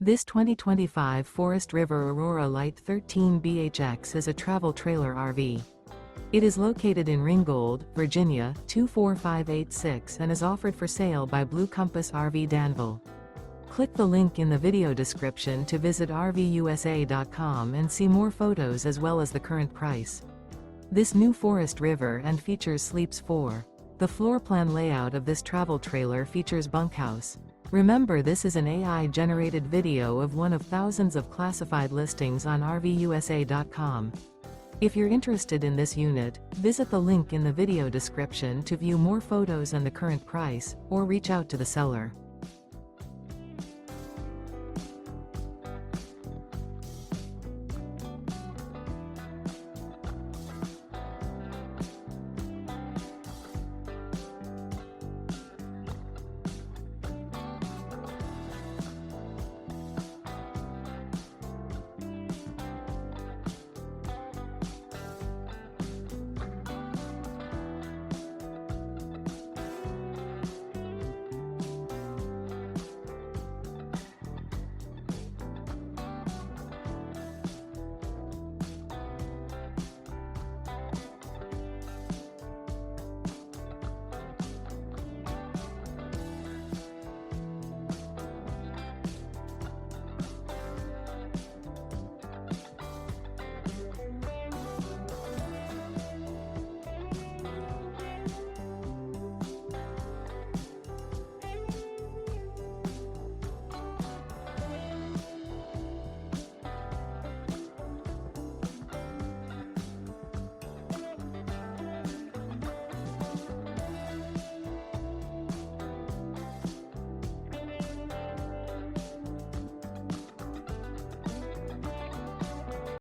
This 2025 Forest River Aurora Light 13BHX is a travel trailer RV. It is located in Ringgold, Virginia, 24586 and is offered for sale by Blue Compass RV Danville. Click the link in the video description to visit RVUSA.com and see more photos as well as the current price. This new Forest River and features sleeps 4. The floor plan layout of this travel trailer features bunkhouse. Remember, this is an AI-generated video of one of thousands of classified listings on RVUSA.com. If you're interested in this unit, visit the link in the video description to view more photos and the current price, or reach out to the seller.